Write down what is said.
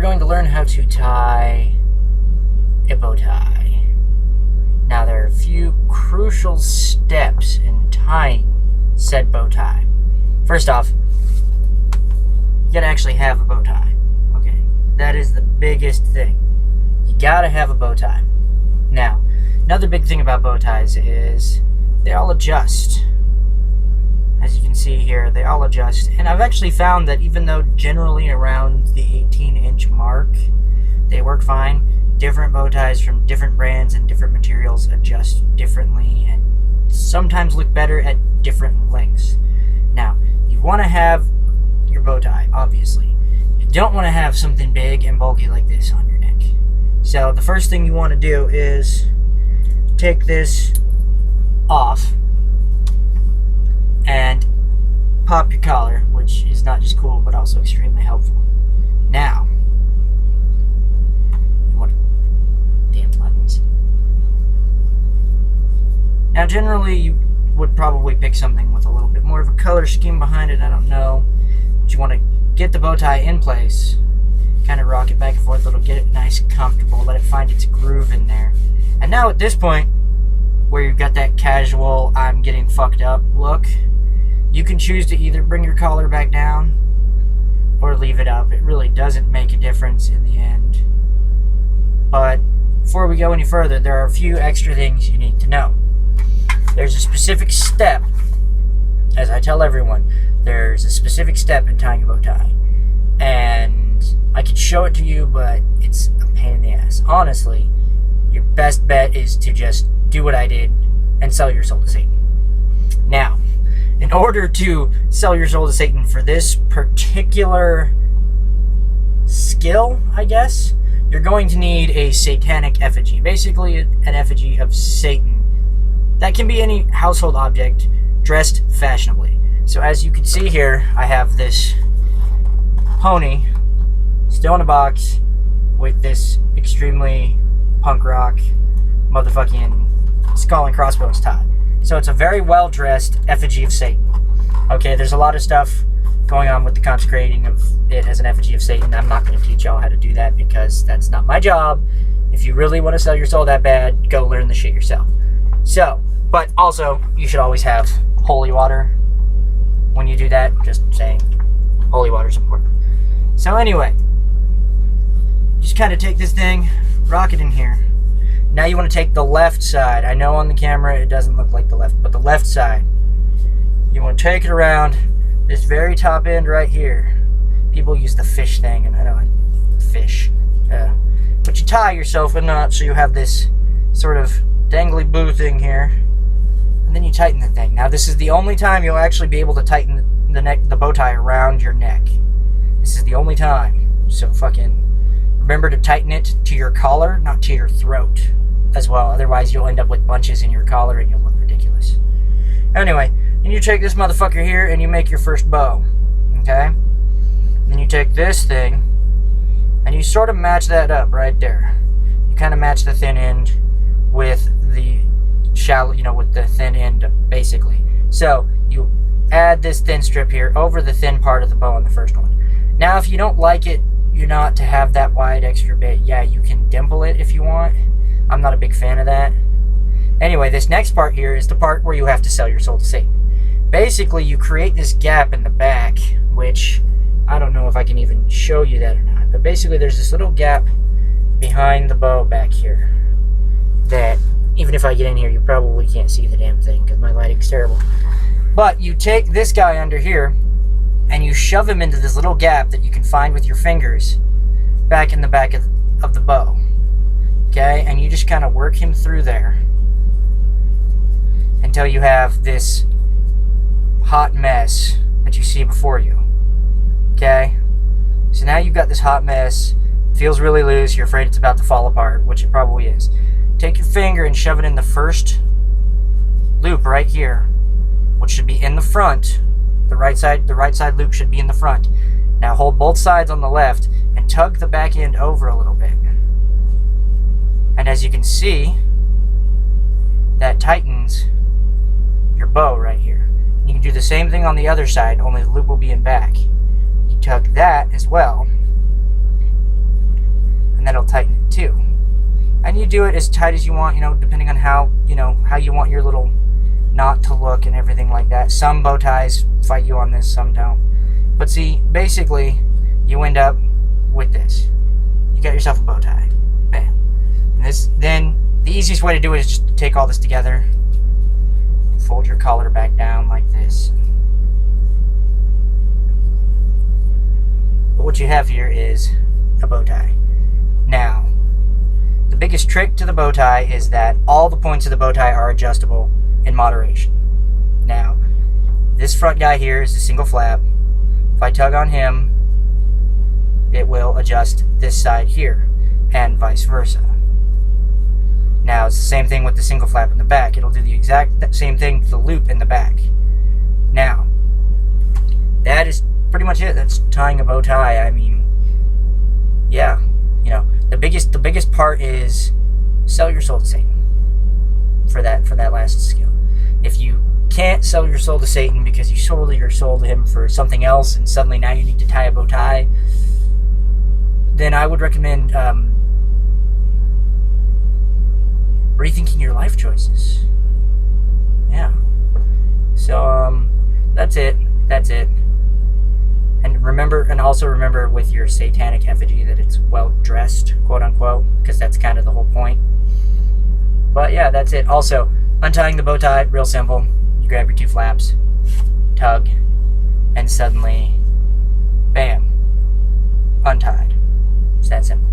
we're going to learn how to tie a bow tie. Now, there are a few crucial steps in tying said bow tie. First off, you gotta actually have a bow tie. Okay, that is the biggest thing. You gotta have a bow tie. Now, another big thing about bow ties is they all adjust. As you can see here, they all adjust. And I've actually found that even though generally around the 18-inch mark, they work fine, different bow ties from different brands and different materials adjust differently and sometimes look better at different lengths. Now, you want to have your bow tie, obviously. You don't want to have something big and bulky like this on your neck. So the first thing you want to do is take this off and pop your collar, which is not just cool but also extremely helpful. Now, you want damn buttons. Now, generally you would probably pick something with a little bit more of a color scheme behind it. I don't know, but you want to get the bow tie in place, kind of rock it back and forth. It'll get it nice and comfortable, let it find its groove in there. And now at this point, where you've got that casual, I'm getting fucked up look, you can choose to either bring your collar back down or leave it up. It really doesn't make a difference in the end. But before we go any further, there are a few extra things you need to know. There's a specific step, as I tell everyone, there's a specific step in tying a bow tie. And I could show it to you, but it's a pain in the ass. Honestly, your best bet is to just do what I did and sell your soul to Satan. Now, in order to sell your soul to Satan for this particular skill, I guess, you're going to need a satanic effigy. Basically, an effigy of Satan. That can be any household object dressed fashionably. So as you can see here, I have this pony still in a box with this extremely punk rock motherfucking skull and crossbones tie. So it's a very well-dressed effigy of Satan. Okay, there's a lot of stuff going on with the consecrating of it as an effigy of Satan. I'm not going to teach y'all how to do that because that's not my job. If you really want to sell your soul that bad, go learn the shit yourself. So, but also, you should always have holy water when you do that. Just saying, holy water is important. So anyway, just kind of take this thing, rock it in here. Now you want to take the left side. I know on the camera it doesn't look like the left, but the left side. You want to take it around this very top end right here. People use the fish thing, and I know fish. But you tie yourself a knot so you have this sort of dangly boo thing here, and then you tighten the thing. Now this is the only time you'll actually be able to tighten the bow tie around your neck. This is the only time. So fucking remember to tighten it to your collar, not to your throat as well. Otherwise, you'll end up with bunches in your collar and you'll look ridiculous. Anyway, then you take this motherfucker here and you make your first bow. Okay? Then you take this thing and you sort of match that up right there. You kind of match the thin end with the shallow, with the thin end, basically. So, you add this thin strip here over the thin part of the bow on the first one. Now, if you don't like it, you're not to have that wide extra bit, yeah, you can dimple it if you want. I'm not a big fan of that. Anyway, this next part here is the part where you have to sell your soul to Satan. Basically, you create this gap in the back, which I don't know if I can even show you that or not, but basically there's this little gap behind the bow back here that, even if I get in here, you probably can't see the damn thing because my lighting's terrible. But you take this guy under here and you shove him into this little gap that you can find with your fingers back in the back of the bow. Okay? And you just kind of work him through there until you have this hot mess that you see before you. Okay? So now you've got this hot mess. It feels really loose. You're afraid it's about to fall apart, which it probably is. Take your finger and shove it in the first loop right here, which should be in the front. The right side loop should be in the front. Now hold both sides on the left and tug the back end over a little bit. And as you can see, that tightens your bow right here. You can do the same thing on the other side, only the loop will be in back. You tug that as well. that'll tighten it too. And you do it as tight as you want, depending on how you want your little knot to look and everything like that. Some bow ties fight you on this, some don't. But see, basically, you end up with this. You got yourself a bow tie. Bam. And then the easiest way to do it is just to take all this together, fold your collar back down like this. But what you have here is a bow tie. Now, the biggest trick to the bow tie is that all the points of the bow tie are adjustable in moderation. Now, this front guy here is a single flap. If I tug on him, it will adjust this side here, and vice versa. Now, it's the same thing with the single flap in the back. It'll do the exact same thing to the loop in the back. Now, that is pretty much it. That's tying a bow tie. I mean, yeah, the biggest part is sell your soul to Satan for that last skill. If you can't sell your soul to Satan because you sold your soul to him for something else, and suddenly now you need to tie a bow tie, then I would recommend rethinking your life choices. Yeah. So that's it. And also remember with your satanic effigy that it's well dressed, quote unquote, because that's kind of the whole point. But yeah, that's it. Also, untying the bow tie, real simple. You grab your two flaps, tug, and suddenly, bam, untied. It's that simple.